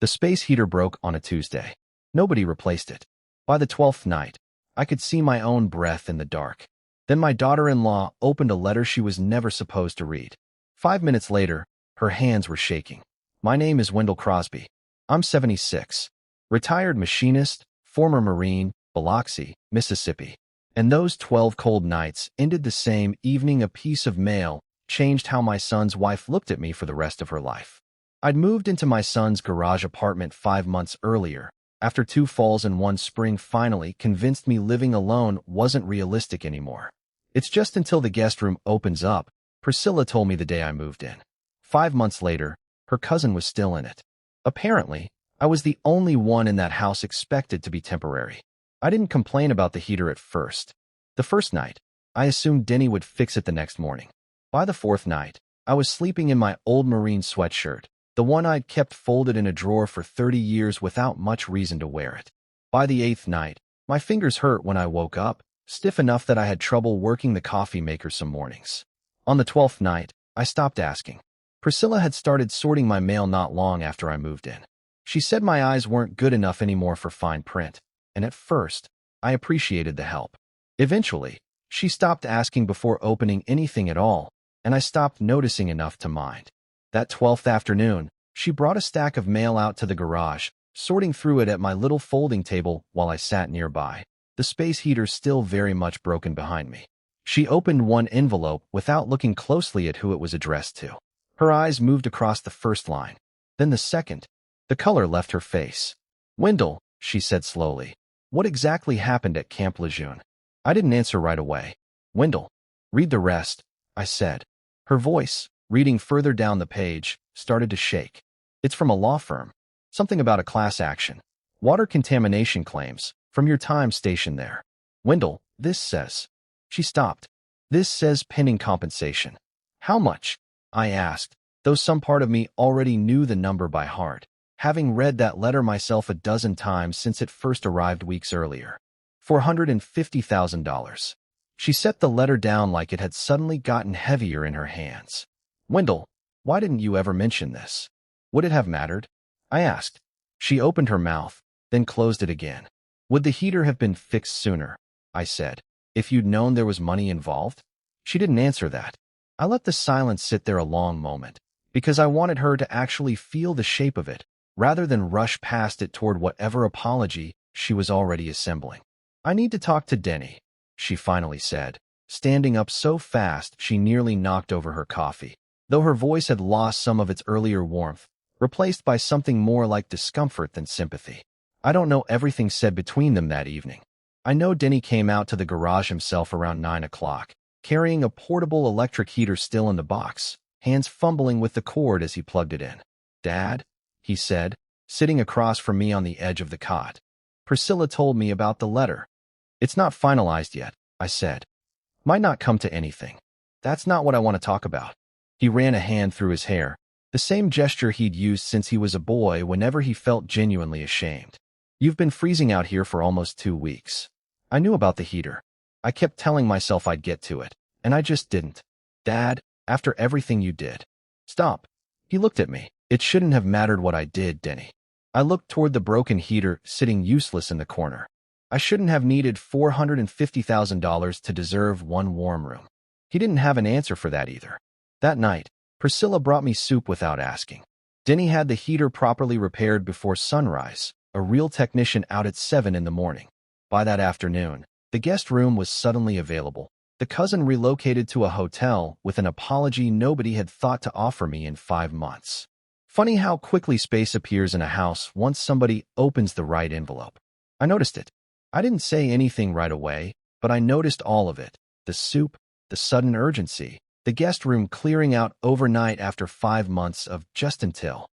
The space heater broke on a Tuesday. Nobody replaced it. By the 12th night, I could see my own breath in the dark. Then my daughter-in-law opened a letter she was never supposed to read. 5 minutes later, her hands were shaking. My name is Wendell Crosby. I'm 76. Retired machinist, former Marine, Biloxi, Mississippi. And those 12 cold nights ended the same evening. A piece of mail changed how my son's wife looked at me for the rest of her life. I'd moved into my son's garage apartment 5 months earlier, after 2 falls and 1 spring finally convinced me living alone wasn't realistic anymore. It's just until the guest room opens up, Priscilla told me the day I moved in. 5 months later, her cousin was still in it. Apparently, I was the only one in that house expected to be temporary. I didn't complain about the heater at first. The first night, I assumed Denny would fix it the next morning. By the 4th night, I was sleeping in my old Marine sweatshirt, the one I'd kept folded in a drawer for 30 years without much reason to wear it. By the 8th night, my fingers hurt when I woke up, stiff enough that I had trouble working the coffee maker some mornings. On the 12th night, I stopped asking. Priscilla had started sorting my mail not long after I moved in. She said my eyes weren't good enough anymore for fine print, and at first, I appreciated the help. Eventually, she stopped asking before opening anything at all, and I stopped noticing enough to mind. That 12th afternoon, she brought a stack of mail out to the garage, sorting through it at my little folding table while I sat nearby, the space heater still very much broken behind me. She opened one envelope without looking closely at who it was addressed to. Her eyes moved across the first line, then the second. The color left her face. "Wendell," she said slowly, "what exactly happened at Camp Lejeune?" I didn't answer right away. "Wendell, read the rest," I said. Her voice, reading further down the page, started to shake. "It's from a law firm. Something about a class action. Water contamination claims, from your time stationed there. Wendell, this says..." She stopped. "This says pending compensation." "How much?" I asked, though some part of me already knew the number by heart, having read that letter myself a dozen times since it first arrived weeks earlier. $450,000. She set the letter down like it had suddenly gotten heavier in her hands. "Wendell, why didn't you ever mention this? Would it have mattered?" I asked. She opened her mouth, then closed it again. "Would the heater have been fixed sooner," I said, "if you'd known there was money involved?" She didn't answer that. I let the silence sit there a long moment, because I wanted her to actually feel the shape of it, rather than rush past it toward whatever apology she was already assembling. "I need to talk to Denny," she finally said, standing up so fast she nearly knocked over her coffee, though her voice had lost some of its earlier warmth, replaced by something more like discomfort than sympathy. I don't know everything said between them that evening. I know Denny came out to the garage himself around 9 o'clock, carrying a portable electric heater still in the box, hands fumbling with the cord as he plugged it in. "Dad," he said, sitting across from me on the edge of the cot. "Priscilla told me about the letter." "It's not finalized yet," I said. "Might not come to anything. That's not what I want to talk about." He ran a hand through his hair, the same gesture he'd used since he was a boy whenever he felt genuinely ashamed. "You've been freezing out here for almost 2 weeks. I knew about the heater. I kept telling myself I'd get to it, and I just didn't. Dad, after everything you did." "Stop." He looked at me. "It shouldn't have mattered what I did, Denny." I looked toward the broken heater sitting useless in the corner. I shouldn't have needed $450,000 to deserve one warm room. He didn't have an answer for that either. That night, Priscilla brought me soup without asking. Denny had the heater properly repaired before sunrise, a real technician out at 7 in the morning. By that afternoon, the guest room was suddenly available. The cousin relocated to a hotel with an apology nobody had thought to offer me in 5 months. Funny how quickly space appears in a house once somebody opens the right envelope. I noticed it. I didn't say anything right away, but I noticed all of it. The soup, the sudden urgency, the guest room clearing out overnight after 5 months of just until.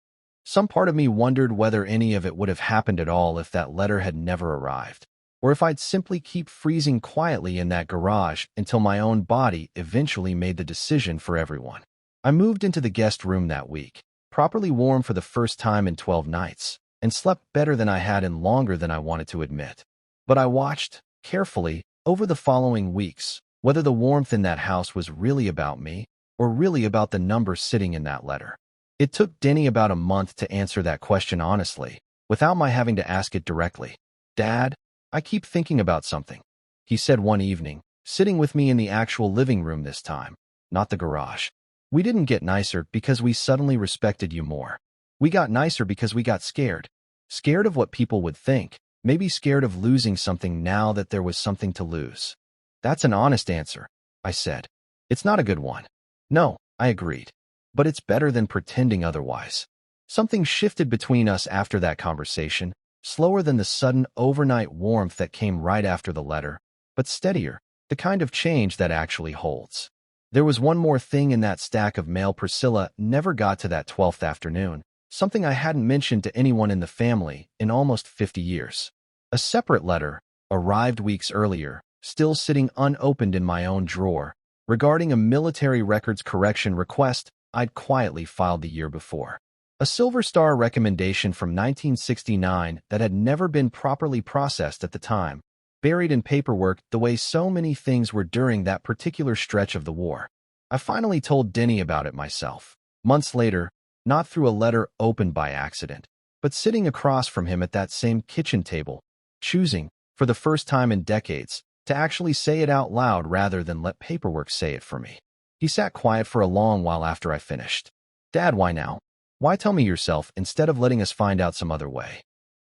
Some part of me wondered whether any of it would have happened at all if that letter had never arrived, or if I'd simply keep freezing quietly in that garage until my own body eventually made the decision for everyone. I moved into the guest room that week, properly warm for the first time in 12 nights, and slept better than I had in longer than I wanted to admit. But I watched, carefully, over the following weeks, whether the warmth in that house was really about me, or really about the number sitting in that letter. It took Denny about a month to answer that question honestly, without my having to ask it directly. Dad, I keep thinking about something, he said one evening, sitting with me in the actual living room this time, not the garage. We didn't get nicer because we suddenly respected you more. We got nicer because we got scared. Scared of what people would think, maybe scared of losing something now that there was something to lose. That's an honest answer, I said. It's not a good one. No, I agreed. But it's better than pretending otherwise. Something shifted between us after that conversation, slower than the sudden overnight warmth that came right after the letter, but steadier, the kind of change that actually holds. There was one more thing in that stack of mail Priscilla never got to that 12th afternoon, something I hadn't mentioned to anyone in the family in almost 50 years. A separate letter, arrived weeks earlier, still sitting unopened in my own drawer, regarding a military records correction request I'd quietly filed the year before. A Silver Star recommendation from 1969 that had never been properly processed at the time, buried in paperwork the way so many things were during that particular stretch of the war. I finally told Denny about it myself, months later, not through a letter opened by accident, but sitting across from him at that same kitchen table, choosing, for the first time in decades, to actually say it out loud rather than let paperwork say it for me. He sat quiet for a long while after I finished. Dad, why now? Why tell me yourself instead of letting us find out some other way?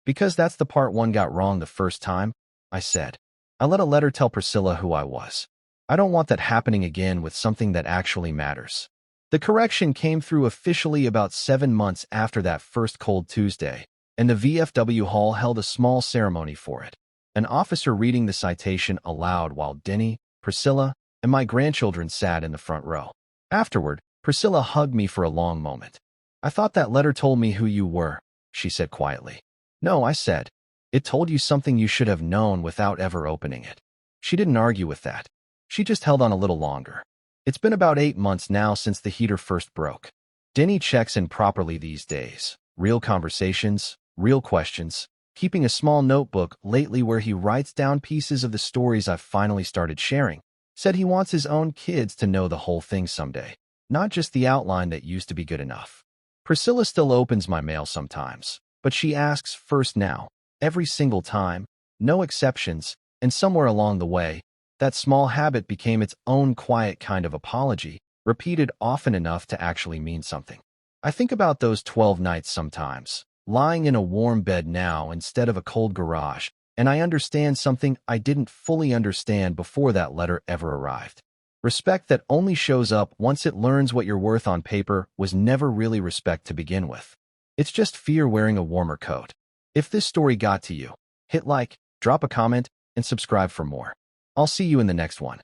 Because that's the part one got wrong the first time, I said. I let a letter tell Priscilla who I was. I don't want that happening again with something that actually matters. The correction came through officially about 7 months after that first cold Tuesday, and the VFW hall held a small ceremony for it. An officer reading the citation aloud while Denny, Priscilla, and my grandchildren sat in the front row. Afterward, Priscilla hugged me for a long moment. I thought that letter told me who you were, she said quietly. No, I said. It told you something you should have known without ever opening it. She didn't argue with that. She just held on a little longer. It's been about 8 months now since the heater first broke. Denny checks in properly these days. Real conversations, real questions, keeping a small notebook lately where he writes down pieces of the stories I've finally started sharing. Said he wants his own kids to know the whole thing someday, not just the outline that used to be good enough. Priscilla still opens my mail sometimes, but she asks first now, every single time, no exceptions, and somewhere along the way, that small habit became its own quiet kind of apology, repeated often enough to actually mean something. I think about those 12 nights sometimes, lying in a warm bed now instead of a cold garage, and I understand something I didn't fully understand before that letter ever arrived. Respect that only shows up once it learns what you're worth on paper was never really respect to begin with. It's just fear wearing a warmer coat. If this story got to you, hit like, drop a comment, and subscribe for more. I'll see you in the next one.